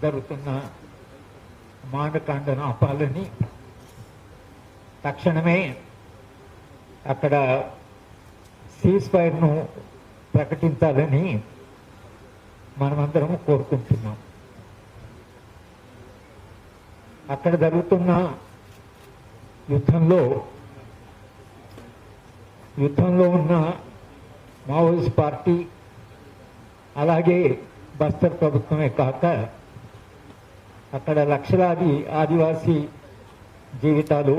జరుగుతున్న మానకాండను ఆపాలని, తక్షణమే అక్కడ సీజ్ ఫైర్ను ప్రకటించాలని మనమందరం కోరుకుంటున్నాం. అక్కడ జరుగుతున్న యుద్ధంలో ఉన్న మావోయిస్ట్ పార్టీ, అలాగే బస్తర్ ప్రభుత్వమే కాక అక్కడ లక్షలాది ఆదివాసీ జీవితాలు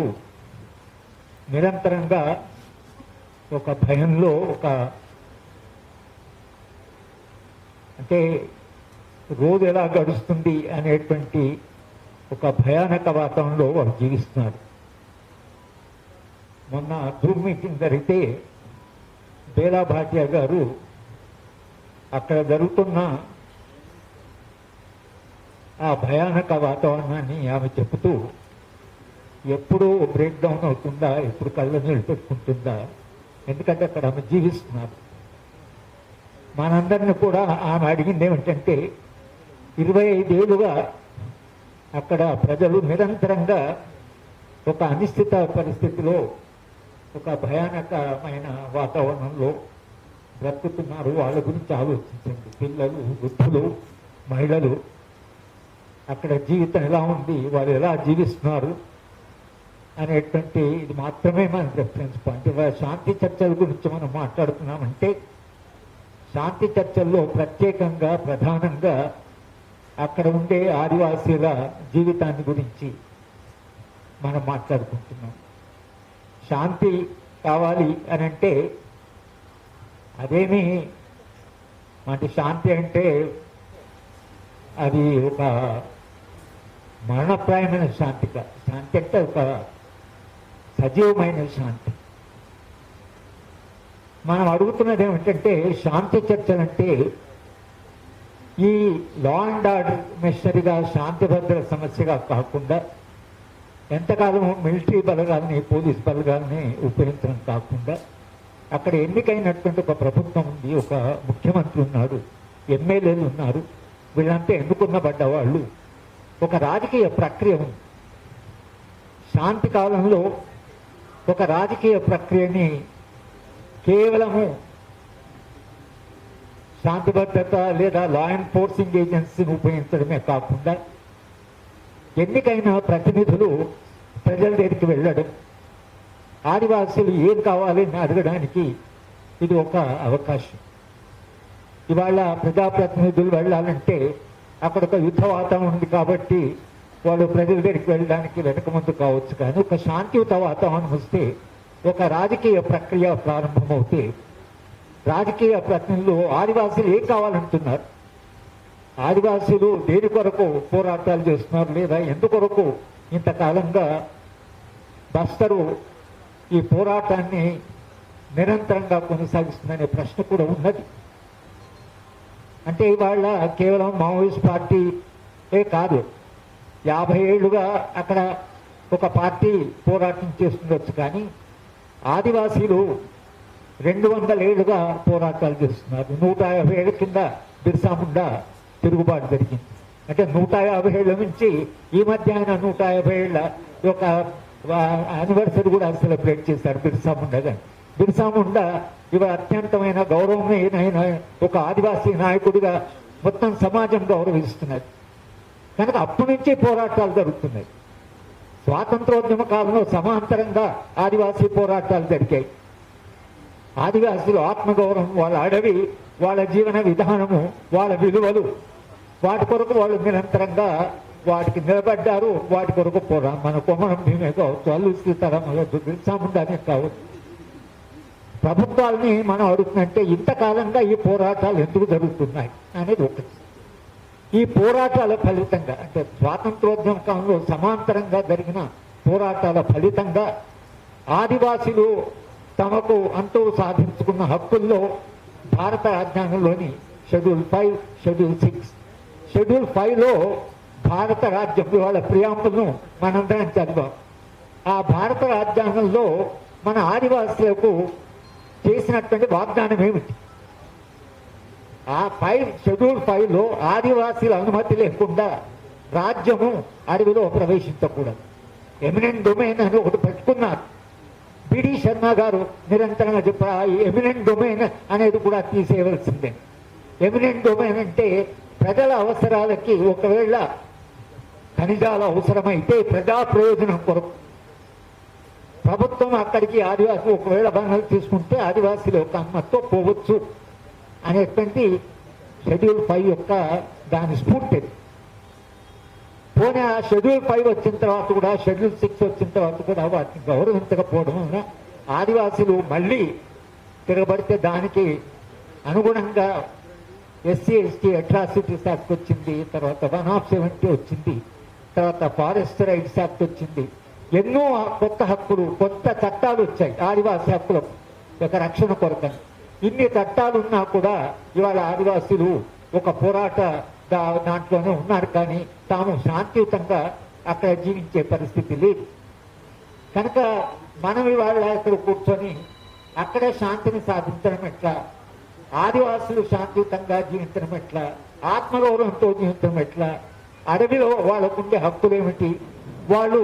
నిరంతరంగా ఒక భయంలో, అంటే రోజు ఎలా గడుస్తుంది అనేటువంటి ఒక భయానక వాతావరణంలో వారు జీవిస్తున్నారు. మొన్న జూమ్ మీటింగ్ జరిగితే బేలా భాటియా గారు అక్కడ జరుగుతున్న ఆ భయానక వాతావరణాన్ని ఆమె చెబుతూ, ఎప్పుడు బ్రేక్ డౌన్ అవుతుందా, ఎప్పుడు కళ్ళ నీళ్ళు పెట్టుకుంటుందా, ఎందుకంటే అక్కడ ఆమె జీవిస్తున్నారు. మనందరినీ కూడా ఆమె అడిగింది ఏమిటంటే, 25 ఏళ్ళుగా అక్కడ ప్రజలు నిరంతరంగా ఒక అనిశ్చిత పరిస్థితిలో, ఒక భయానకమైన వాతావరణంలో బ్రతుకుతున్నారు. వాళ్ళ గురించి ఆలోచించండి. పిల్లలు, వృద్ధులు, మహిళలు, అక్కడ జీవితం ఎలా ఉంది, వాళ్ళు ఎలా జీవిస్తున్నారు అనేటువంటి ఇది మాత్రమే మన రెఫరెన్స్ పాయింట్. శాంతి చర్చల గురించి మనం మాట్లాడుతున్నామంటే, శాంతి చర్చల్లో ప్రత్యేకంగా ప్రధానంగా అక్కడ ఉండే ఆదివాసీల జీవితాన్ని గురించి మనం మాట్లాడుకుంటున్నాం. శాంతి కావాలి అని అంటే అదేమి అంటే శాంతి అంటే అది ఒక మరణప్రాయమైన శాంతి కాదు. శాంతి అంటే ఒక సజీవమైన శాంతి. మనం అడుగుతున్నది ఏమిటంటే, శాంతి చర్చలంటే ఈ లా అండ్ ఆర్డర్ మిషనరీగా శాంతి భద్రత సమస్యగా కాకుండా, ఎంతకాలం మిలిటరీ బలగాల్ని, పోలీస్ బలగాల్ని ఉపయోగించడం కాకుండా, అక్కడ ఎన్నికైనటువంటి ఒక ప్రభుత్వం ఉంది, ఒక ముఖ్యమంత్రి ఉన్నాడు, ఎమ్మెల్యేలు ఉన్నారు, వీళ్ళంతా ఎన్నుకున్నబడ్డ వాళ్ళు, ఒక రాజకీయ ప్రక్రియ ఉంది. శాంతి కాలంలో ఒక రాజకీయ ప్రక్రియని కేవలము శాంతి భద్రత లేదా లా ఎన్ఫోర్సింగ్ ఏజెన్సీని ఉపయోగించడమే కాకుండా, ఎన్నికైన ప్రతినిధులు ప్రజల దగ్గరికి వెళ్ళడం, ఆదివాసులు ఏం కావాలని అడగడానికి ఇది ఒక అవకాశం. ఇవాళ ప్రజాప్రతినిధులు వెళ్ళాలంటే అక్కడ ఒక యుద్ధ వాతావరణం ఉంది కాబట్టి వాళ్ళు ప్రజల దగ్గరికి వెళ్ళడానికి వెనక ముందు కావచ్చు. కానీ ఒక శాంతియుత వాతావరణం వస్తే, ఒక రాజకీయ ప్రక్రియ ప్రారంభమవుతే, రాజకీయ ప్రతినిధులు ఆదివాసులు ఏం కావాలంటున్నారు, ఆదివాసులు దేని కొరకు పోరాటాలు చేస్తున్నారు, లేదా ఎందుకొరకు ఇంతకాలంగా బస్తరు ఈ పోరాటాన్ని నిరంతరంగా కొనసాగిస్తుందనే ప్రశ్న కూడా ఉన్నది. అంటే ఇవాళ కేవలం మావోయిస్ట్ పార్టీయే కాదు, 50 ఏళ్ళుగా అక్కడ ఒక పార్టీ పోరాటం చేస్తుండొచ్చు, కానీ ఆదివాసీలు 200 ఏళ్ళుగా పోరాటాలు చేస్తున్నారు. 150 ఏళ్ళ కింద బిర్సా ముండా తిరుగుబాటు జరిగింది. అంటే 150 ఏళ్ళ నుంచి ఈ మధ్య ఆయన 150 ఏళ్ళ ఒక యానివర్సరీ కూడా సెలబ్రేట్ చేశారు బిర్సా ముండా గారు. బిర్సా ముండా ఇవి అత్యంతమైన గౌరవమైన ఒక ఆదివాసీ నాయకుడిగా మొత్తం సమాజం గౌరవిస్తున్నది. కనుక అప్పటి నుంచి పోరాటాలు జరుగుతున్నాయి. స్వాతంత్రోద్యమ కాలంలో సమాంతరంగా ఆదివాసీ పోరాటాలు జరిగాయి. ఆదివాసులు ఆత్మగౌరవం, వాళ్ళ అడవి, వాళ్ళ జీవన విధానము, వాళ్ళ విలువలు, వాటి కొరకు వాళ్ళు నిరంతరంగా వాటికి నిలబడ్డారు. వాటి కొరకు మన కొమ్మరం భీమే కావచ్చు, అల్లు తరం బిర్సా ముండానే కావచ్చు. ప్రభుత్వాలని మనం అడుగుతుందంటే, ఇంతకాలంగా ఈ పోరాటాలు ఎందుకు జరుగుతున్నాయి అనేది ఒకటి. ఈ పోరాటాల ఫలితంగా, అంటే స్వాతంత్రోద్యమ కాలంలో సమాంతరంగా జరిగిన పోరాటాల ఫలితంగా ఆదివాసీలు తమకు అంటూ సాధించుకున్న హక్కుల్లో భారత రాజ్యాంగంలోని షెడ్యూల్ 5, షెడ్యూల్ 6, షెడ్యూల్ 5లో భారత రాజ్యం వాళ్ళ ప్రియాంబుల్ను మనందరం చదివాం. ఆ భారత రాజ్యాంగంలో మన ఆదివాసులకు చేసినటువంటి వాగ్దానం ఏమిటి? ఆ షెడ్యూల్ 5లో ఆదివాసీల అనుమతి లేకుండా రాజ్యము అడవిలో ప్రవేశించకూడదు. ఎమినెంట్ డొమైన్ అని ఒకటి పెట్టుకున్నారు. బిడి శర్మ గారు నిరంతరంగా చెప్పారు ఈ ఎమినెంట్ డొమైన్ అనేది కూడా తీసేయవలసిందే. ఎమినెంట్ డొమైన్ అంటే ప్రజల అవసరాలకి ఒకవేళ ఖనిజాలు అవసరమైతే ప్రజా ప్రయోజనం కొరకు ప్రభుత్వం అక్కడికి ఆదివాసి ఒకవేళ బంగాలు తీసుకుంటే ఆదివాసీల యొక్క అనుమతితో పోవచ్చు అనేటువంటి షెడ్యూల్ 5 యొక్క దాని స్ఫూర్తి. పోనీ ఆ షెడ్యూల్ 5 వచ్చిన తర్వాత కూడా షెడ్యూల్ 6 వచ్చిన తర్వాత కూడా వాటిని గౌరవించకపోవడం వలన ఆదివాసీలు మళ్ళీ తిరగబడితే దానికి అనుగుణంగా ఎస్సీ ఎస్టీ అట్రాసిటీస్ యాక్ట్ వచ్చింది, తర్వాత 170 వచ్చింది, తర్వాత ఫారెస్ట్ రైట్స్ యాక్ట్ వచ్చింది. ఎన్నో కొత్త హక్కులు కొత్త చట్టాలు వచ్చాయి ఆదివాసీ హక్కుల యొక్క రక్షణ కొరకని. ఇన్ని చట్టాలు ఉన్నా కూడా ఇవాళ ఆదివాసీలు ఒక పోరాట దాంట్లోనే ఉన్నారు, కానీ తాము శాంతియుతంగా అక్కడ జీవించే పరిస్థితి లేదు. కనుక మనం ఇవాళ ఇక్కడ కూర్చొని అక్కడే శాంతిని సాధించడం ఎట్లా, ఆదివాసులు శాంతియుతంగా జీవించడం ఎట్లా, ఆత్మగౌరవంతో జీవించడం ఎట్లా, అడవిలో వాళ్ళకుండే హక్కులు ఏమిటి, వాళ్ళు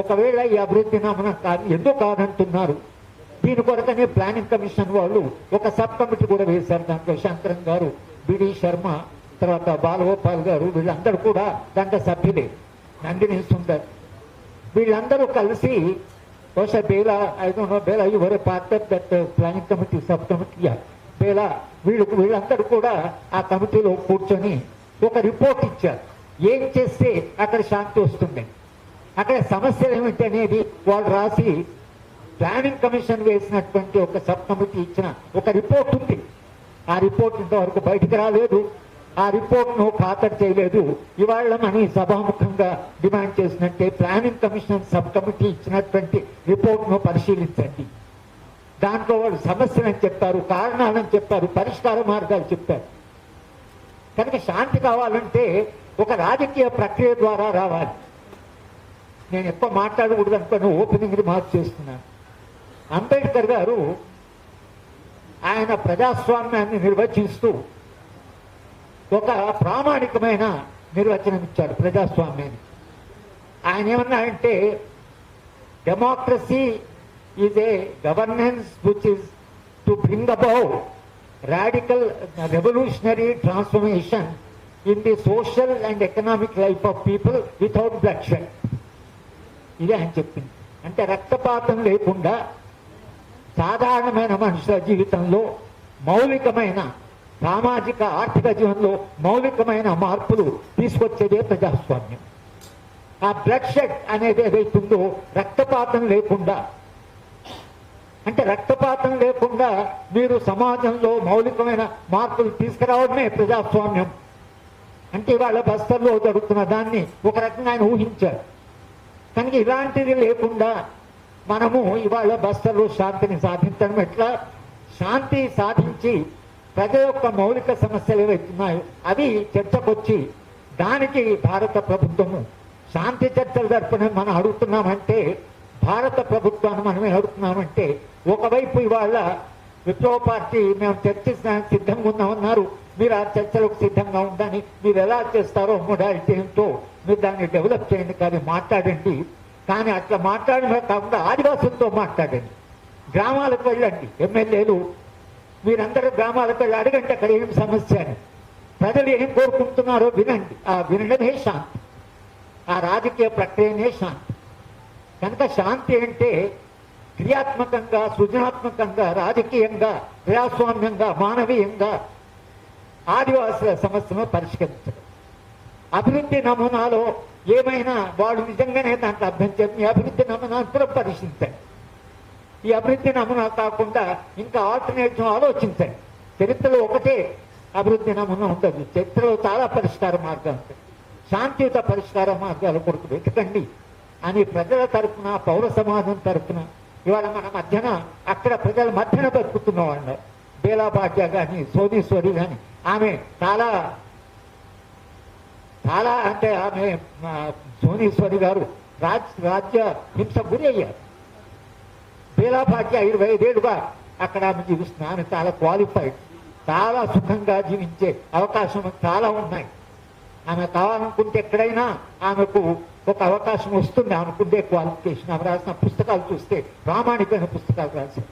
ఒకవేళ ఈ అభివృద్ధి మనం ఎందుకు కాదంటున్నారు. దీని కొరకనే ప్లానింగ్ కమిషన్ వాళ్ళు ఒక సబ్ కమిటీ కూడా వేశారు. దాంట్లో శంకరన్ గారు, బిడి శర్మ, తర్వాత బాలగోపాల్ గారు, వీళ్ళందరూ కూడా దాంట్లో సభ్యులే. నందిని సుందర్, వీళ్ళందరూ కలిసి బహుశా Bela I don't know Bela you were a part of that planning committee sub committee Bela, వీళ్ళందరూ కూడా ఆ కమిటీలో కూర్చొని ఒక రిపోర్ట్ ఇచ్చారు. ఏం చేస్తే అక్కడ శాంతి వస్తుంది, అక్కడ సమస్యలు ఏమిటి అనేది వాళ్ళు రాసి ప్లానింగ్ కమిషన్ వేసినటువంటి ఒక సబ్ కమిటీ ఇచ్చిన ఒక రిపోర్ట్ ఉంది. ఆ రిపోర్ట్ ఇంతవరకు బయటికి రాలేదు. ఆ రిపోర్ట్ను ఖాతరు చేయలేదు. ఇవాళ మనం సభాముఖంగా డిమాండ్ చేసినట్టే ప్లానింగ్ కమిషన్ సబ్ కమిటీ ఇచ్చినటువంటి రిపోర్ట్ను పరిశీలించండి. దాంట్లో వాళ్ళు సమస్యలని చెప్పారు, కారణాలని చెప్పారు, పరిష్కార మార్గాలు చెప్పారు. కనుక శాంతి కావాలంటే ఒక రాజకీయ ప్రక్రియ ద్వారా రావాలి. నేను ఎక్కువ మాట్లాడకూడదు అనుకుని ఓపెనింగ్ రిమార్క్ చేస్తున్నాను. అంబేద్కర్ గారు ఆయన ప్రజాస్వామ్యాన్ని నిర్వచిస్తూ ఒక ప్రామాణికమైన నిర్వచనం ఇచ్చాడు ప్రజాస్వామ్యాన్ని. ఆయన ఏమన్నా అంటే democracy is a governance which is to bring about radical revolutionary transformation in the social and economic life of people without blood shed. ఇదే ఆయన చెప్పింది. అంటే రక్తపాతం లేకుండా సాధారణమైన మనుషుల జీవితంలో మౌలికమైన సామాజిక ఆర్థిక జీవనంలో మౌలికమైన మార్పులు తీసుకొచ్చేదే ప్రజాస్వామ్యం. ఆ బ్లడ్ షెడ్ అనేది ఏదైతుందో రక్తపాతం లేకుండా, అంటే రక్తపాతం లేకుండా మీరు సమాజంలో మౌలికమైన మార్పులు తీసుకురావడమే ప్రజాస్వామ్యం. అంటే ఇవాళ బస్తర్లో జరుగుతున్న దాన్ని ఒక రకంగా ఆయన ఊహించారు. కనుక ఇలాంటిది లేకుండా మనము ఇవాళ బస్తర్లో శాంతిని సాధించడం ఎట్లా, శాంతి సాధించి ప్రజల యొక్క మౌలిక సమస్యలు ఏవైతున్నాయో అవి చర్చకొచ్చి దానికి భారత ప్రభుత్వము శాంతి చర్చలు జరుపునే మనం అడుగుతున్నామంటే, భారత ప్రభుత్వాన్ని మనమే అడుగుతున్నామంటే, ఒకవైపు ఇవాళ విప్లవ పార్టీ మేము చర్చించడానికి సిద్ధంగా ఉన్నామన్నారు. మీరు ఆ చర్చలకు సిద్ధంగా ఉందని మీరు ఎలా చేస్తారో మొడాలిటీ ఏంటో మీరు దాన్ని డెవలప్ చేయండి, కానీ మాట్లాడండి. కానీ అట్లా మాట్లాడమే కాకుండా ఆదివాసులతో మాట్లాడండి, గ్రామాలకు వెళ్ళండి. ఎమ్మెల్యేలు మీరందరూ గ్రామాలకు వెళ్ళి అడగండి అక్కడ ఏం సమస్య అని, ప్రజలు ఏం కోరుకుంటున్నారో వినండి. ఆ వినడమే శాంతి, ఆ రాజకీయ ప్రక్రియనే శాంతి. కనుక శాంతి అంటే క్రియాత్మకంగా, సృజనాత్మకంగా, రాజకీయంగా, ప్రజాస్వామ్యంగా, మానవీయంగా ఆదివాసుల సమస్యను పరిష్కరించడం. అభివృద్ధి నమూనాలో ఏమైనా వాళ్ళు నిజంగానే దాంట్లో అభ్యంతరం, ఈ అభివృద్ధి నమూనాను కూడా పరిశీలించండి. ఈ అభివృద్ధి నమూనా కాకుండా ఇంకా ఆల్టర్నేటివ్ ఆలోచించండి. చరిత్రలో ఒకటే అభివృద్ధి నమూనా ఉంటుంది, చరిత్రలో చాలా పరిష్కార మార్గాలు ఉంటాయి. శాంతియుత పరిష్కార మార్గాల కొరకు వెతకండి అని ప్రజల తరఫున, పౌర సమాజం తరఫున ఇవాళ మన మధ్యన అక్కడ ప్రజల మధ్యన బతుకుతున్న వాళ్ళు బేలా భాగ్య కానీ, సోదీశ్వరి కానీ, ఆమె చాలా చాలా అంటే ఆమె సోనీశ్వరి గారు రాజ్య హింస గురి అయ్యారు. బేలా భాగ్య 25 ఏళ్ళుగా అక్కడ ఆమె జీవిస్తున్నా. ఆమె చాలా క్వాలిఫైడ్, చాలా సుఖంగా జీవించే అవకాశం చాలా ఉన్నాయి. ఆమె కావాలనుకుంటే ఎక్కడైనా ఆమెకు ఒక అవకాశం వస్తుంది. ఆమెకుండే క్వాలిఫికేషన్, ఆమె రాసిన పుస్తకాలు చూస్తే ప్రామాణికమైన పుస్తకాలు రాశారు.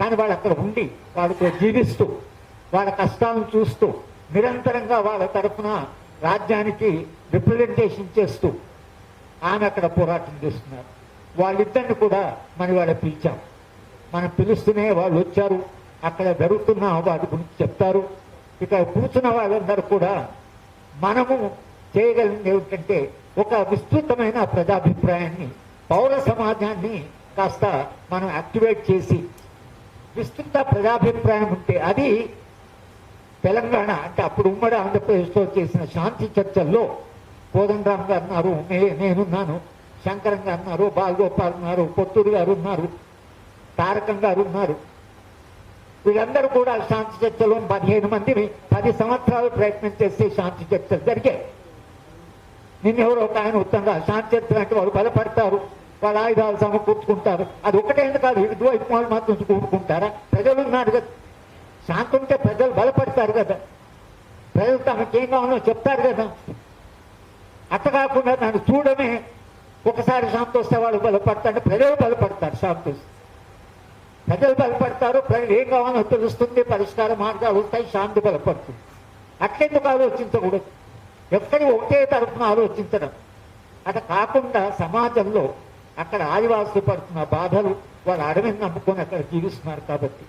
కానీ వాళ్ళు అక్కడ ఉండి వాళ్ళతో జీవిస్తూ వాళ్ళ కష్టాలను చూస్తూ నిరంతరంగా వాళ్ళ తరఫున రాజ్యానికి రిప్రజెంటేషన్ చేస్తూ ఆమె అక్కడ పోరాటం చేస్తున్నారు. వాళ్ళిద్దరిని కూడా మన వాళ్ళ పిలిచాం. మనం పిలుస్తూనే వాళ్ళు వచ్చారు. అక్కడ జరుగుతున్న వాటి గురించి చెప్తారు. ఇక కూర్చున్న వాళ్ళందరూ కూడా మనము చేయగలిగింది ఏమిటంటే ఒక విస్తృతమైన ప్రజాభిప్రాయాన్ని, పౌర సమాజాన్ని కాస్త మనం యాక్టివేట్ చేసి విస్తృత ప్రజాభిప్రాయం ఉంటే అది తెలంగాణ అంటే అప్పుడు ఉమ్మడి ఆంధ్రప్రదేశ్లో చేసిన శాంతి చర్చల్లో కోదండరామ్ గారు ఉన్నారు, నేనున్నాను, శంకరం గారు ఉన్నారు, బాలగోపాల్ ఉన్నారు, పొత్తూరు గారు ఉన్నారు, తారకం గారు ఉన్నారు. వీళ్ళందరూ కూడా శాంతి చర్చలో 15 మందిని 10 సంవత్సరాలు ప్రయత్నం చేస్తే శాంతి చర్చలు జరిగాయి. నిన్నెవరో ఒక ఆయన ఉత్తరంగా శాంతి చర్చలు అంటే వాళ్ళు బలపడతారు, వాళ్ళ ఆయుధాలు సమకూర్చుకుంటారు. అది ఒకటేందుకు కాదు, ఇటువైపు వాళ్ళు మాత్రం కూడుకుంటారా? ప్రజలు ఉన్నారు కదా, శాంతి ఉంటే ప్రజలు బలపడతారు కదా, ప్రజలు తమకు ఏం కావాలో చెప్తారు కదా. అట్ట కాకుండా దాన్ని చూడమే ఒకసారి శాంతి వస్తే వాళ్ళు బలపడతారు, ప్రజలు బలపడతారు. శాంతి వస్తే ప్రజలు బలపడతారు, ప్రజలు ఏం కావాలో తెలుస్తుంది, పరిష్కార మార్గాలు వస్తాయి, శాంతి బలపడుతుంది. అట్లెందుకు ఆలోచించకూడదు? ఎక్కడి ఒకే తరఫున ఆలోచించడం. అట్లా కాకుండా సమాజంలో అక్కడ ఆదివాసులు పడుతున్న బాధలు, వాళ్ళు అడవిని నమ్ముకొని అక్కడ జీవిస్తున్నారు కాబట్టి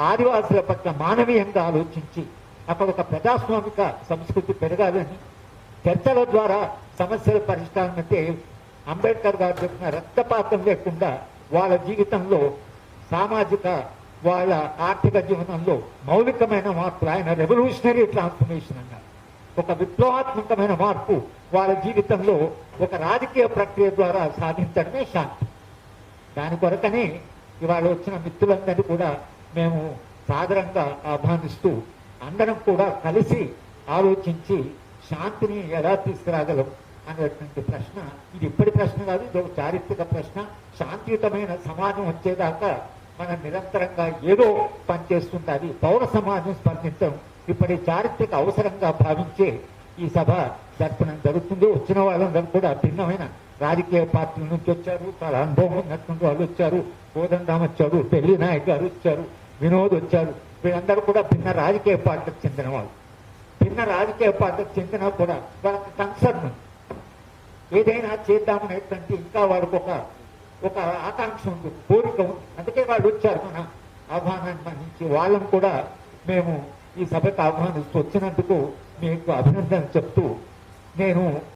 ఆదివాసుల పట్ల మానవీయంగా ఆలోచించి అక్కడ ఒక ప్రజాస్వామిక సంస్కృతి పెరగాలని చర్చల ద్వారా సమస్యల పరిష్కారం అంటే అంబేద్కర్ గారు చెప్పిన రక్తపాతం లేకుండా వాళ్ళ జీవితంలో సామాజిక, వాళ్ళ ఆర్థిక జీవనంలో మౌలికమైన మార్పులు, ఆయన రెవల్యూషనరీ ట్రాన్స్ఫర్మేషన్ అన్నారు. ఒక విప్లవాత్మకమైన మార్పు వాళ్ళ జీవితంలో ఒక రాజకీయ ప్రక్రియ ద్వారా సాధించడమే శాంతి. దాని కొరకనే ఇవాళ వచ్చిన మిత్రులందరినీ కూడా మేము సాదరంగా ఆహ్వానిస్తూ అందరం కూడా కలిసి ఆలోచించి శాంతిని ఎలా తీసుకురాగలం అనేటువంటి ప్రశ్న, ఇది ఇప్పటి ప్రశ్న కాదు, ఇది ఒక చారిత్రక ప్రశ్న. శాంతియుతమైన సమాజం వచ్చేదాకా మనం నిరంతరంగా ఏదో పనిచేస్తుంటుంది. పౌర సమాజం స్పందించడం ఇప్పటి చారిత్రక అవసరంగా భావించే ఈ సభ జరపడం జరుగుతుంది. వచ్చిన వాళ్ళందరూ కూడా భిన్నమైన రాజకీయ పార్టీల నుంచి వచ్చారు, చాలా అనుభవం ఉన్నటువంటి వాళ్ళు వచ్చారు, కోదండరామ్ వచ్చారు, పెళ్లి నాయక్ గారు వచ్చారు, వినోద్ వచ్చారు. వీళ్ళందరూ కూడా భిన్న రాజకీయ పార్టీలకు చెందిన వాళ్ళు. భిన్న రాజకీయ పార్టీలకు చెందినా కూడా వాళ్ళకి కన్సర్న్ ఏదైనా చేద్దామనేటువంటి ఇంకా వాళ్ళకు ఒక ఆకాంక్ష ఉంది, కోరిక ఉంది. అందుకే వాళ్ళు వచ్చారు మన ఆహ్వానాన్ని మన్నించి. వాళ్ళని కూడా మేము ఈ సభకు ఆహ్వానిస్తూ వచ్చినందుకు మీకు అభినందన చెప్తూ నేను